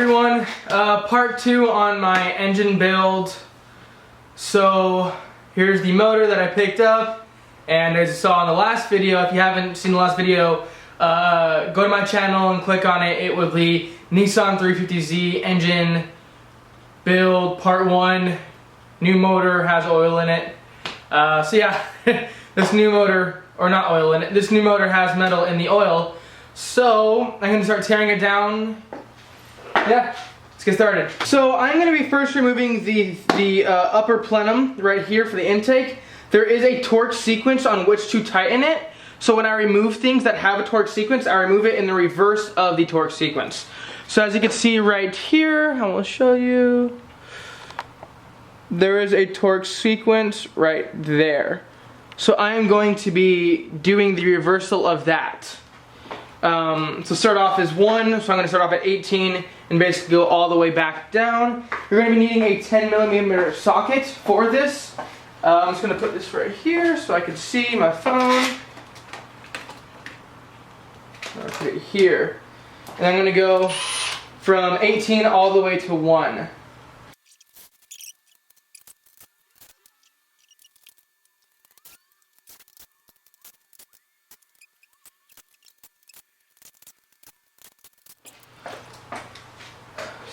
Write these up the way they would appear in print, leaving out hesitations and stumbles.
everyone, part 2 on my engine build. So here's the motor that I picked up, and as you saw in the last video, if you haven't seen the last video, go to my channel and click on it. It will be Nissan 350z engine build part 1. New motor, has oil in it. So yeah, this new motor, or not oil in it, this new motor has metal in the oil. So I'm going to start tearing it down. Yeah, let's get started. So I'm going to be first removing the upper plenum right here for the intake. There is a torque sequence on which to tighten it. So when I remove things that have a torque sequence, I remove it in the reverse of the torque sequence. So as you can see right here, I will show you. There is a torque sequence right there. So I am going to be doing the reversal of that. So start off as 1, so I'm going to start off at 18 and basically go all the way back down. You're going to be needing a 10mm socket for this. I'm just going to put this right here so I can see my phone. I'll put it here. And I'm going to go from 18 all the way to 1.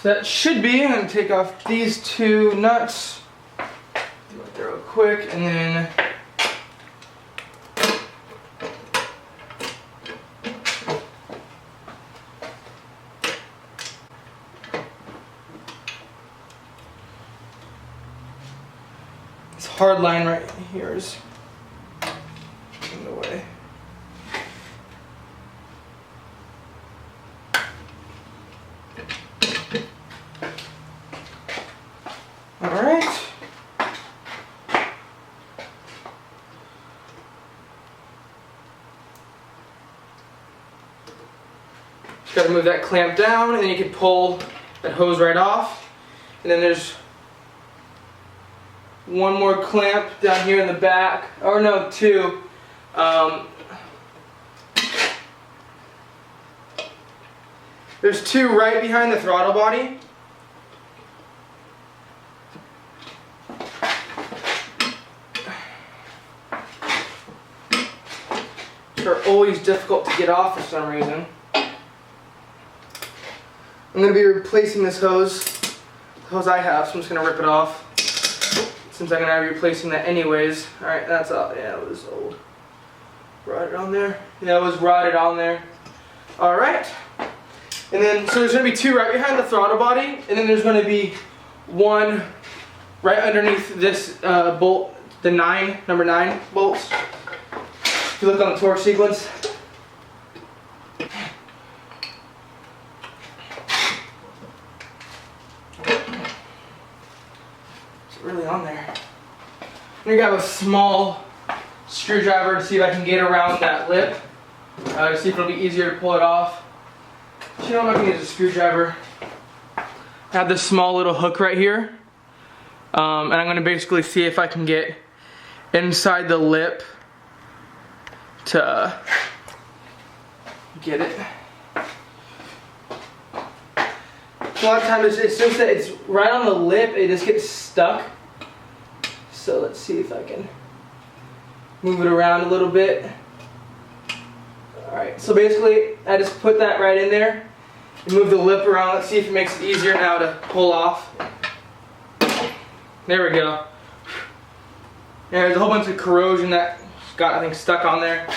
That should be. I'm going to take off these 2 nuts, do it there real quick, and then this hard line right here is in the way. Alright. Just gotta move that clamp down, and then you can pull that hose right off. And then there's one more clamp down here in the back. Or no, 2. There's 2 right behind the throttle body. Are always difficult to get off for some reason. I'm going to be replacing this hose, the hose I have, so I'm just going to rip it off since I'm going to be replacing that anyways. Alright, that's all. Yeah, it was old. Rotted on there. Yeah, it was rotted on there. Alright. And then, so there's going to be 2 right behind the throttle body, and then there's going to be 1 right underneath this bolt, the number 9 bolts. If you look on the torque sequence, it's really on there. I'm going to grab a small screwdriver to see if I can get around that lip, to see if it'll be easier to pull it off. But you know what, I'm going to use a screwdriver. I have this small little hook right here, and I'm going to basically see if I can get inside the lip to get it. So a lot of times it's just that it's right on the lip, it just gets stuck. So let's see if I can move it around a little bit. Alright, so basically I just put that right in there and move the lip around. Let's see if it makes it easier now to pull off. There we go. Yeah, there's a whole bunch of corrosion that got, I think, stuck on there.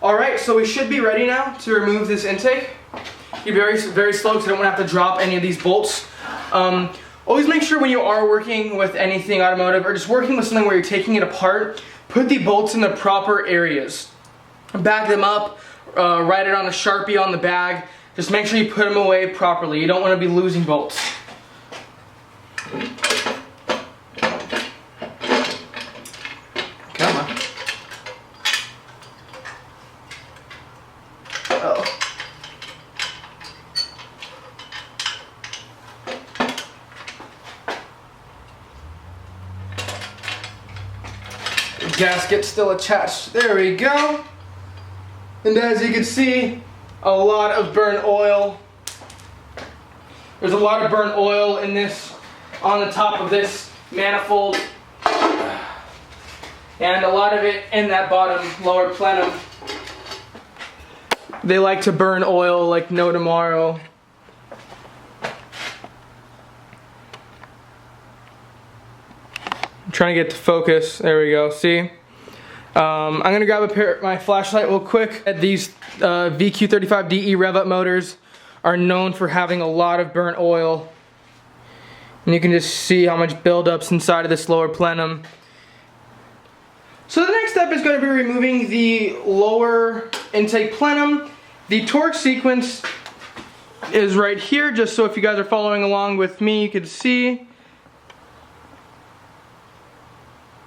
Alright, so we should be ready now to remove this intake. Be very, very slow because I don't want to have to drop any of these bolts. Always make sure when you are working with anything automotive or just working with something where you're taking it apart, put the bolts in the proper areas. Bag them up, write it on a Sharpie on the bag. Just make sure you put them away properly. You don't want to be losing bolts. Gasket still attached. There we go. And as you can see, a lot of burnt oil. There's a lot of burnt oil in this, on the top of this manifold. And a lot of it in that bottom lower plenum. They like to burn oil like no tomorrow. I'm trying to get to focus. There we go. See? I'm gonna grab my flashlight real quick. These VQ35DE rev up motors are known for having a lot of burnt oil. And you can just see how much buildups inside of this lower plenum. So the next step is going to be removing the lower intake plenum. The torque sequence is right here, just so if you guys are following along with me, you can see.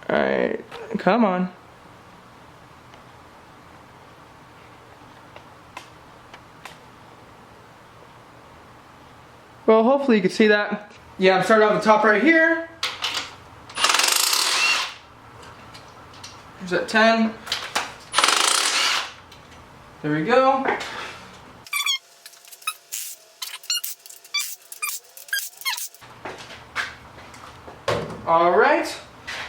Alright, come on. Well, hopefully you can see that. Yeah, I'm starting off the top right here. There's that 10. There we go. Alright.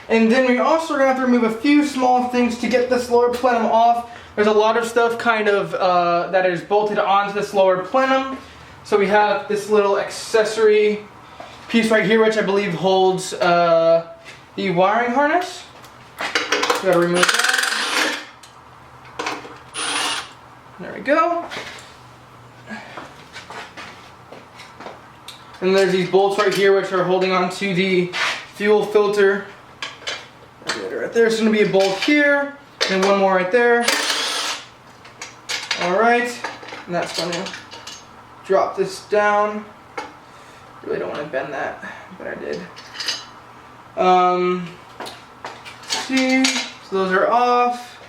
And then we also are going to have to remove a few small things to get this lower plenum off. There's a lot of stuff kind of that is bolted onto this lower plenum. So we have this little accessory piece right here, which I believe holds the wiring harness. Gotta remove that. There we go. And there's these bolts right here which are holding onto the fuel filter. Right there. So there's gonna be a bolt here, and one more right there. Alright. And that's gonna drop this down. Really don't want to bend that, but I did. See, so those are off.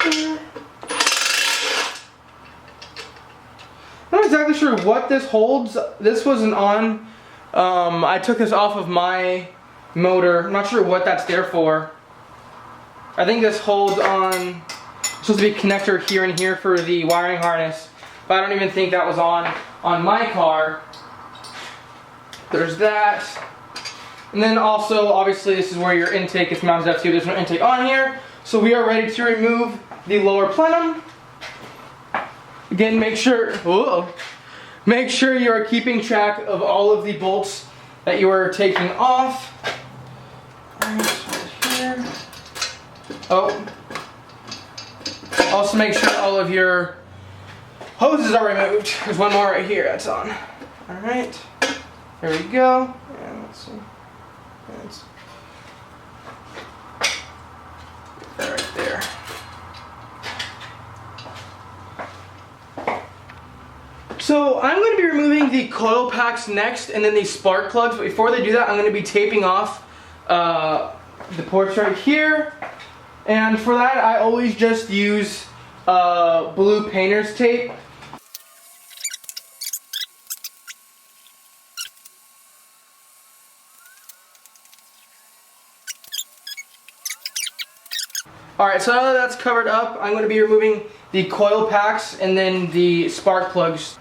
I'm not exactly sure what this holds. This wasn't on. I took this off of my motor. I'm not sure what that's there for. I think this holds on. It's supposed to be a connector here and here for the wiring harness, but I don't even think that was on my car. There's that. And then also, obviously, this is where your intake is mounted up to. There's no intake on here. So we are ready to remove the lower plenum. Again, make sure you are keeping track of all of the bolts that you are taking off. Right here. Oh. Also make sure all of your hoses are removed. There's one more right here that's on. Alright. There we go. And let's see. That's right there. So I'm going to be removing the coil packs next, and then the spark plugs. But before they do that, I'm going to be taping off the ports right here. And for that, I always just use blue painter's tape. Alright, so now that that's covered up, I'm going to be removing the coil packs and then the spark plugs.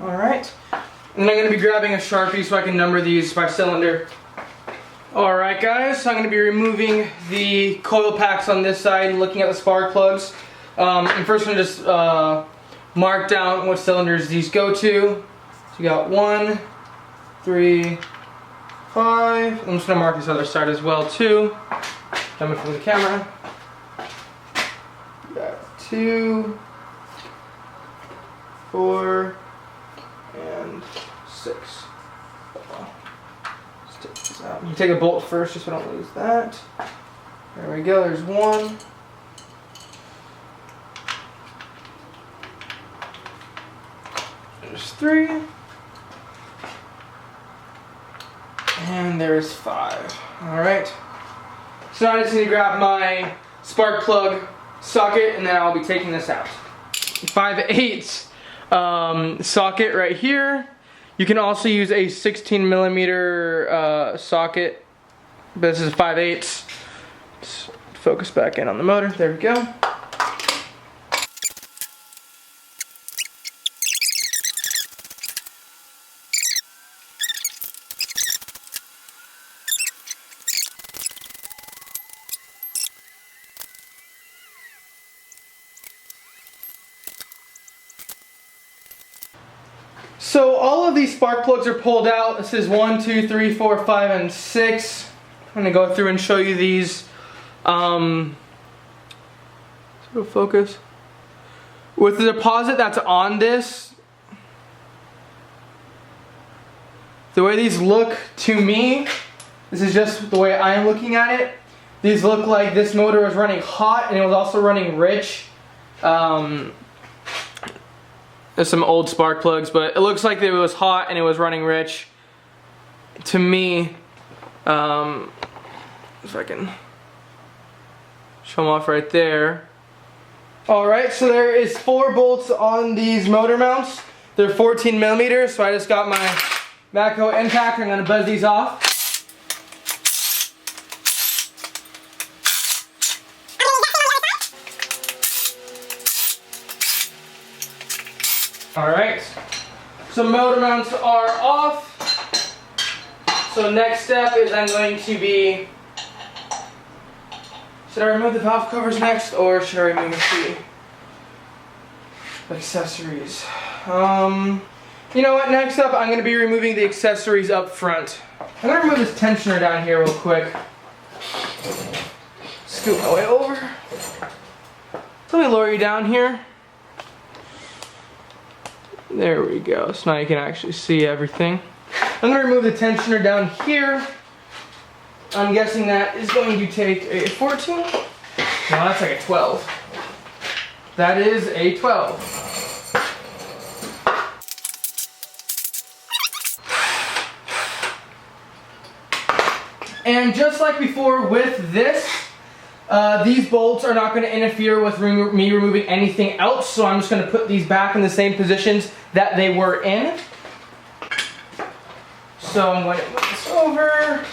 Alright, and I'm going to be grabbing a Sharpie so I can number these by cylinder. Alright guys, so I'm going to be removing the coil packs on this side and looking at the spark plugs. And first I'm going to just mark down what cylinders these go to. So you got 1, 3, 5. I'm just going to mark this other side as well too. Coming from the camera. You got 2, 4, and 6. Let's take this out. You take a bolt first just so I don't lose that. There we go, there's 1. There's 3. And there's 5. Alright. So now I just need to grab my spark plug socket and then I'll be taking this out. 5/8 socket right here. You can also use a 16 millimeter socket, but this is a 5/8. Let's focus back in on the motor. There we go. So all of these spark plugs are pulled out. This is 1, 2, 3, 4, 5, and 6. I'm gonna go through and show you these. Focus. With the deposit that's on this, the way these look to me, this is just the way I am looking at it. These look like this motor was running hot and it was also running rich. There's some old spark plugs, but it looks like it was hot and it was running rich. To me, if I can show them off right there. Alright, so there is 4 bolts on these motor mounts. They're 14 millimeters, so I just got my backhoe impact. I'm going to buzz these off. Alright, so motor mounts are off. So next step is I'm going to be, should I remove the valve covers next, or should I remove the accessories? You know what, next up I'm going to be removing the accessories up front. I'm going to remove this tensioner down here real quick. Scoot my way over. So let me lower you down here. There we go, so now you can actually see everything. I'm going to remove the tensioner down here. I'm guessing that is going to take a 14? No, that's like a 12. That is a 12. And just like before with this, these bolts are not going to interfere with me removing anything else, so I'm just going to put these back in the same positions that they were in. So I'm going to move this over.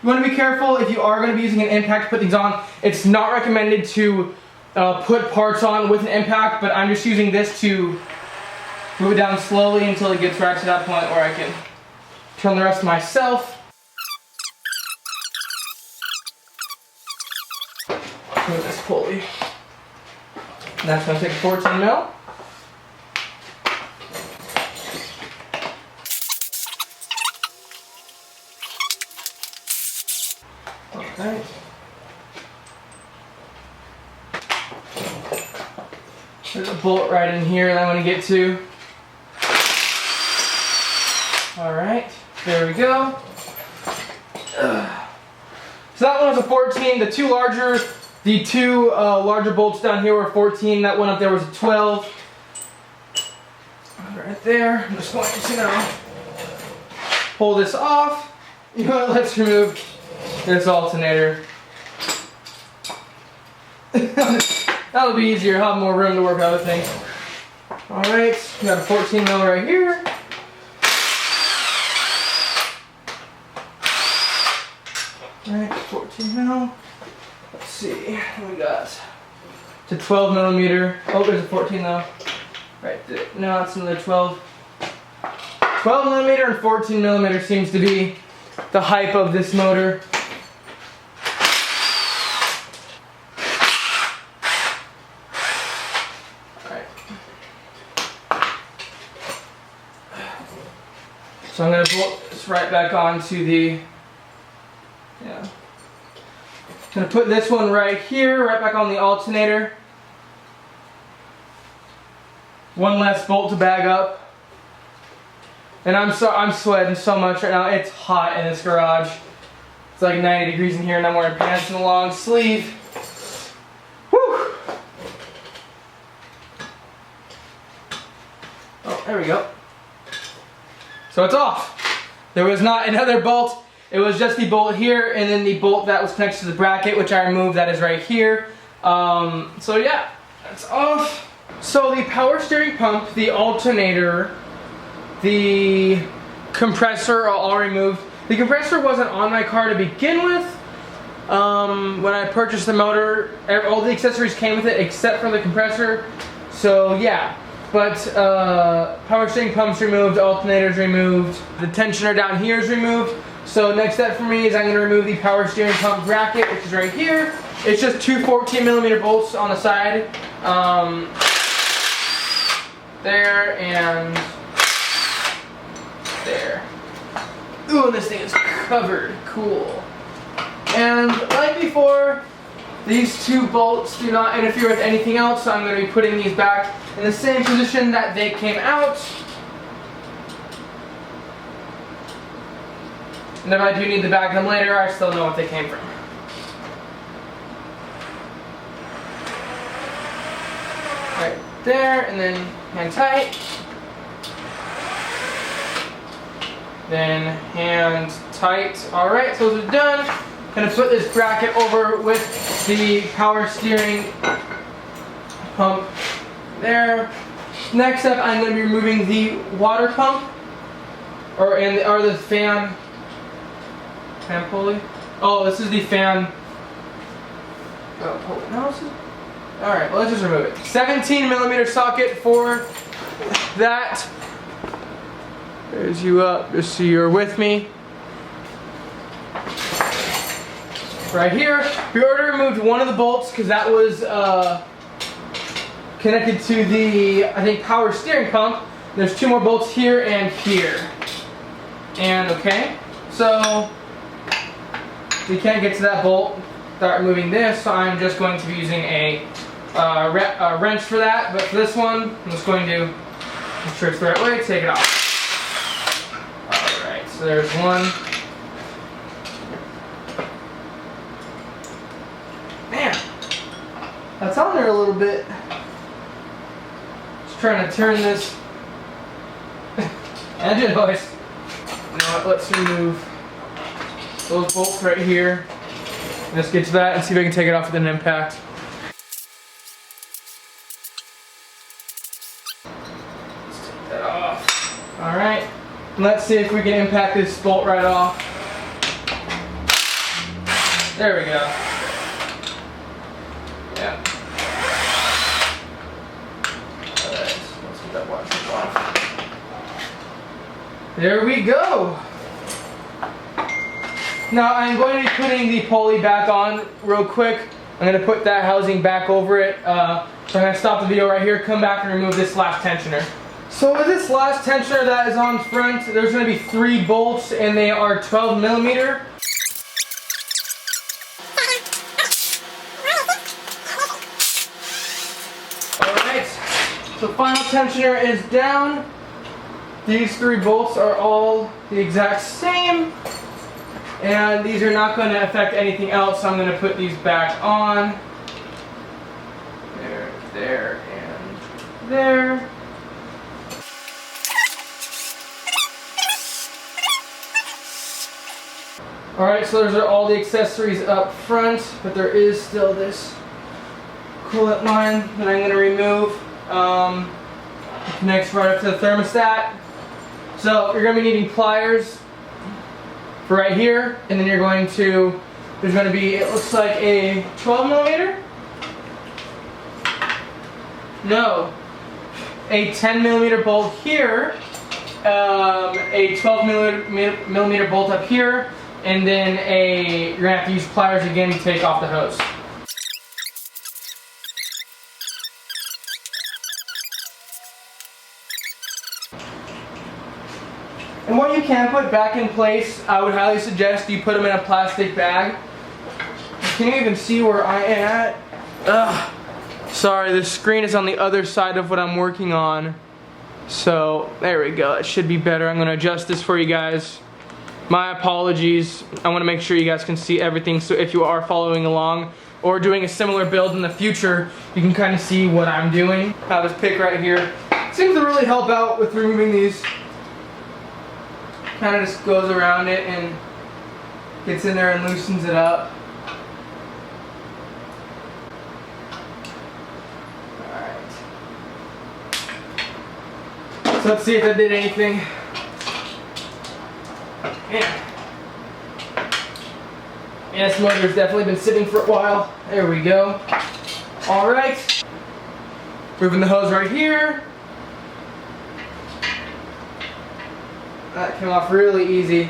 You want to be careful if you are going to be using an impact to put these on. It's not recommended to put parts on with an impact, but I'm just using this to move it down slowly until it gets right to that point where I can turn the rest myself. Move this pulley. And that's going to take 14 mil. Alright. There's a bolt right in here that I want to get to. Alright, there we go. So that one was a 14. The two larger bolts down here were 14. That one up there was a 12. Right there. I'm just going to now pull this off. You know what? Let's remove this alternator. That'll be easier. I'll have more room to work out with things. Alright, we got a 14 mil right here. Alright, 14 mil. Let's see, what we got? It's a 12 millimeter. Oh, there's a 14 though. Right there. No, it's another 12. 12 millimeter and 14 millimeter seems to be the hype of this motor. So I'm going to bolt this right back onto the, I'm going to put this one right here, right back on the alternator. One less bolt to bag up. And I'm sweating so much right now. It's hot in this garage. It's like 90 degrees in here and I'm wearing pants and a long sleeve. Whew. Oh, there we go. So it's off. There was not another bolt. It was just the bolt here and then the bolt that was connected to the bracket, which I removed. That is right here. So yeah, that's off. So the power steering pump, the alternator, the compressor are all removed. The compressor wasn't on my car to begin with. When I purchased the motor, all the accessories came with it except for the compressor. So yeah, but power steering pump's removed, alternator's removed, the tensioner down here is removed. So next step for me is I'm going to remove the power steering pump bracket, which is right here. It's just two 14mm bolts on the side. There and there. Ooh, and this thing is covered. Cool. And like before, these two bolts do not interfere with anything else, so I'm going to be putting these back in the same position that they came out. And if I do need to back them later, I still know what they came from. Right there, and then hand tight. Then hand tight. Alright, so those are done. Gonna put this bracket over with the power steering pump there. Next up, I'm gonna be removing the water pump, or the fan pulley. Oh, this is the fan. Oh, pulley. No, this is. All right, well, let's just remove it. 17mm socket for that. There's you up, just so you're with me. Right here, we already removed one of the bolts because that was connected to the, I think, power steering pump. There's two more bolts here and here. And okay, so we can't get to that bolt without removing this, so I'm just going to be using a wrench for that. But for this one, I'm just going to make sure it's the right way, take it off. Alright, so there's one. Man, that's on there a little bit. Just trying to turn this engine hoist. You know what, let's remove those bolts right here. Let's get to that and see if I can take it off with an impact. Let's take that off. Alright, let's see if we can impact this bolt right off. There we go. Yeah. Alright, let's get that washer off. There we go. Now I'm going to be putting the pulley back on real quick. I'm going to put that housing back over it. So I'm going to stop the video right here, come back and remove this last tensioner. So with this last tensioner that is on front, there's going to be 3 bolts and they are 12mm. Alright, so final tensioner is down. These 3 bolts are all the exact same. And these are not going to affect anything else, so I'm going to put these back on. There, there, and there. Alright, so those are all the accessories up front, but there is still this coolant line that I'm going to remove. It connects right up to the thermostat. So you're going to be needing pliers for right here, and then you're going to, there's going to be, it looks like a 12mm? No, a 10mm bolt here, a 12mm bolt up here, and then you're going to have to use pliers again to take off the hose. And what you can put back in place, I would highly suggest you put them in a plastic bag. Can you even see where I am at? Ugh. Sorry, the screen is on the other side of what I'm working on. So, there we go. It should be better. I'm going to adjust this for you guys. My apologies. I want to make sure you guys can see everything, so if you are following along or doing a similar build in the future, you can kind of see what I'm doing. I have this pick right here. Seems to really help out with removing these. Kind of just goes around it and gets in there and loosens it up. Alright. So let's see if that did anything. Yeah. Yeah, this motor's definitely been sitting for a while. There we go. Alright. Moving the hose right here. That came off really easy.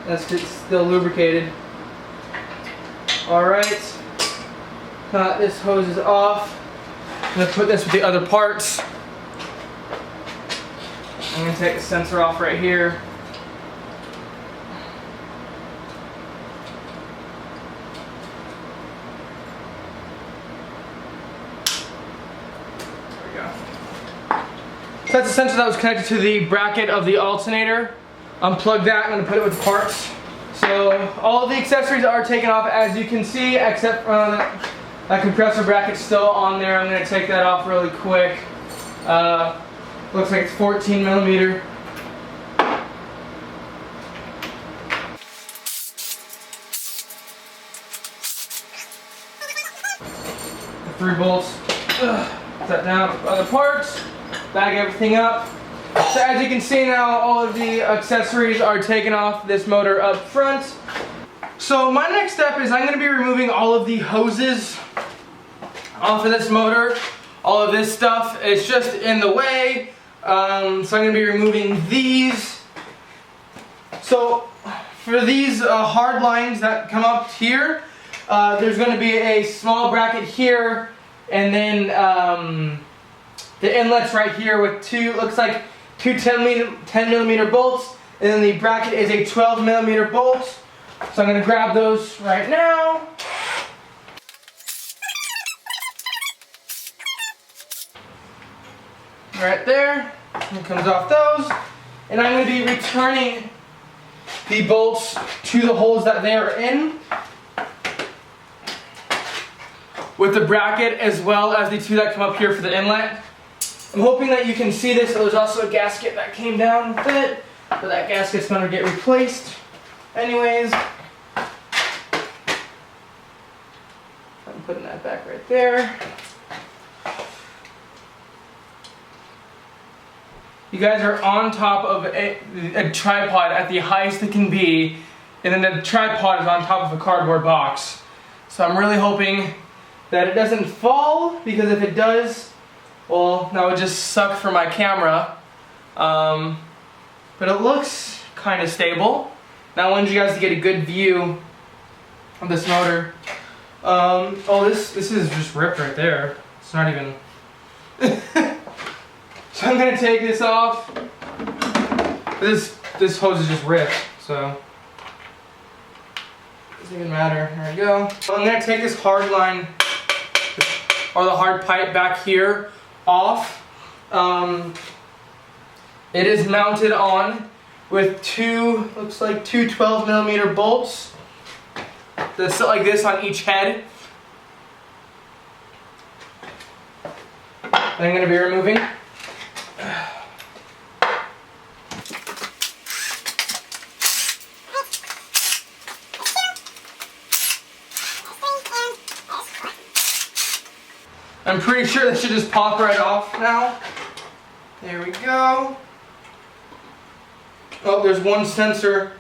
That's still lubricated. Alright. This hose is off. I'm going to put this with the other parts. I'm going to take the sensor off right here. There we go. So that's the sensor that was connected to the bracket of the alternator. Unplug that, I'm going to put it with the parts. So all of the accessories are taken off, as you can see, except that compressor bracket's still on there. I'm going to take that off really quick. Looks like it's 14 millimeter. The 3 bolts. Put that down to other parts. Bag everything up. So as you can see now, all of the accessories are taken off this motor up front. So my next step is I'm going to be removing all of the hoses off of this motor. All of this stuff is just in the way. So I'm going to be removing these. So for these hard lines that come up here, there's going to be a small bracket here, and then the inlet's right here with looks like two 10 millimeter bolts, and then the bracket is a 12 millimeter bolt. So I'm going to grab those right now. Right there. It comes off those. And I'm going to be returning the bolts to the holes that they are in, with the bracket as well as the 2 that come up here for the inlet. I'm hoping that you can see this. There's also a gasket that came down with it, but that gasket's going to get replaced anyways. I'm putting that back right there. You guys are on top of a tripod at the highest it can be, and then the tripod is on top of a cardboard box. So I'm really hoping that it doesn't fall, because if it does, well, that would just suck for my camera. But it looks kind of stable. Now I wanted you guys to get a good view of this motor. Oh, this is just ripped right there. It's not even... So I'm going to take this off. This hose is just ripped, so it doesn't even matter. There we go. So I'm going to take this hard line, or the hard pipe back here, off. It is mounted on with looks like two 12 millimeter bolts. That sit like this on each head. I'm going to be removing. I'm pretty sure that should just pop right off now. There we go. Oh, there's one sensor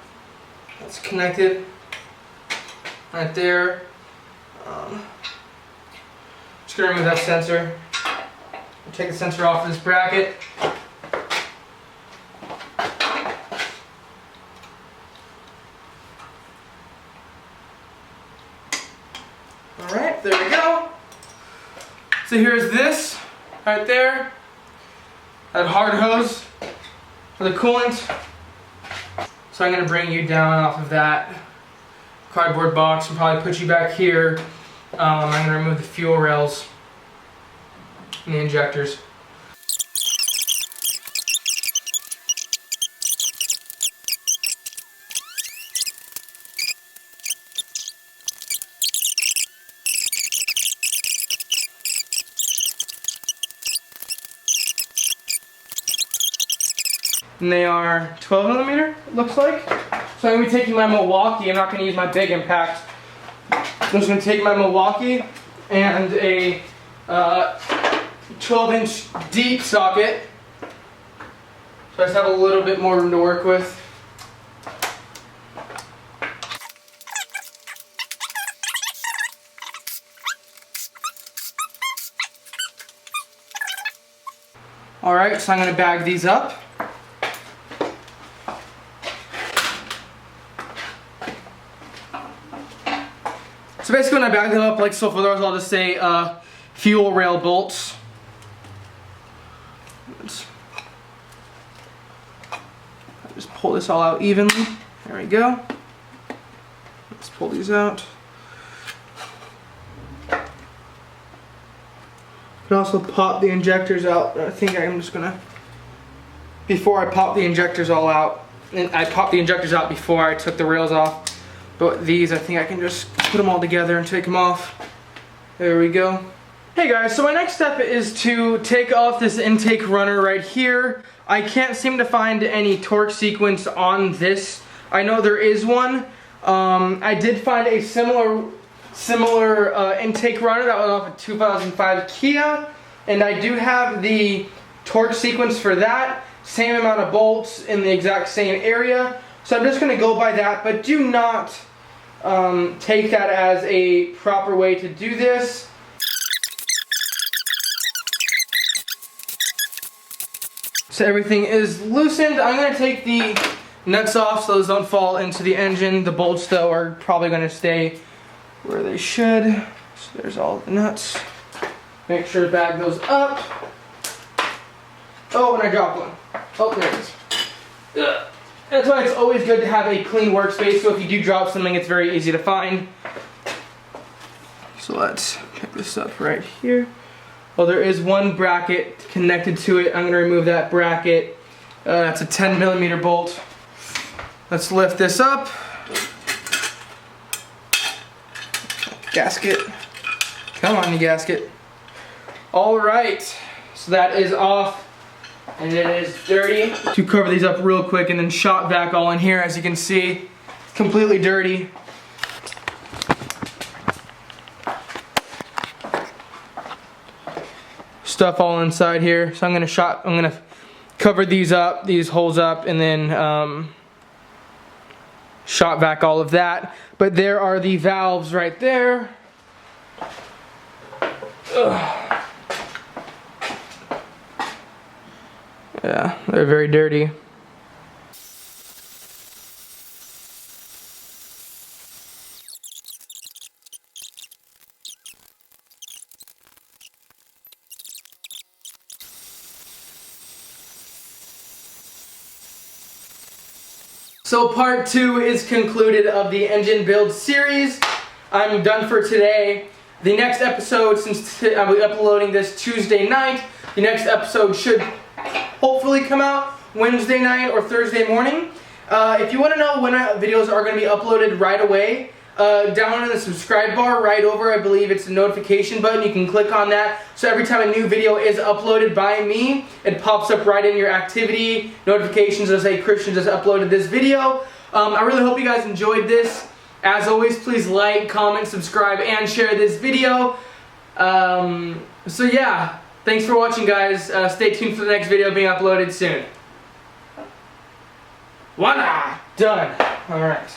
that's connected right there. Just gonna remove that sensor. Take the sensor off this bracket. Alright, there we go. So here's this right there, that hard hose for the coolant. So I'm going to bring you down off of that cardboard box and probably put you back here. I'm going to remove the fuel rails and the injectors. And they are 12 millimeter, it looks like. So I'm going to be taking my Milwaukee. I'm not going to use my big impact. I'm just going to take my Milwaukee and a 12-inch deep socket. So I just have a little bit more room to work with. Alright, so I'm going to bag these up. So basically when I bag them up, like so for those, I'll just say fuel rail bolts. Just pull this all out evenly. There we go. Let's pull these out. You can also pop the injectors out. I think I'm just gonna, before I pop the injectors all out, and I popped the injectors out before I took the rails off. But these, I think I can just put them all together and take them off. There we go. Hey guys, so my next step is to take off this intake runner right here. I can't seem to find any torque sequence on this. I know there is one. I did find a similar intake runner that was off a 2005 Kia, and I do have the torque sequence for that. Same amount of bolts in the exact same area. So I'm just going to go by that, but do not take that as a proper way to do this. So everything is loosened. I'm going to take the nuts off so those don't fall into the engine. The bolts though are probably going to stay where they should. So there's all the nuts. Make sure to bag those up. Oh, and I dropped one. Oh, there it is. Ugh. That's why it's always good to have a clean workspace, so if you do drop something, it's very easy to find. So let's pick this up right here. Oh, there is one bracket connected to it. I'm going to remove that bracket. That's a 10mm bolt. Let's lift this up. Gasket. Come on, you gasket. Alright, so that is off. And it is dirty. To cover these up real quick and then shop vac all in here, as you can see, completely dirty. Stuff all inside here. So I'm gonna cover these up, these holes up, and then shop vac all of that. But there are the valves right there. Ugh. Yeah, they're very dirty. So part 2 is concluded of the engine build series. I'm done for today. The next episode, since I'll be uploading this Tuesday night, the next episode should hopefully come out Wednesday night or Thursday morning. If you want to know when videos are going to be uploaded right away, down in the subscribe bar right over, I believe it's the notification button. You can click on that, so every time a new video is uploaded by me, it pops up right in your activity notifications that say Christian just uploaded this video. I really hope you guys enjoyed this. As always, please like, comment, subscribe, and share this video. So yeah, thanks for watching, guys. Stay tuned for the next video being uploaded soon. Voila! Done. Alright.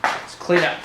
Let's clean up.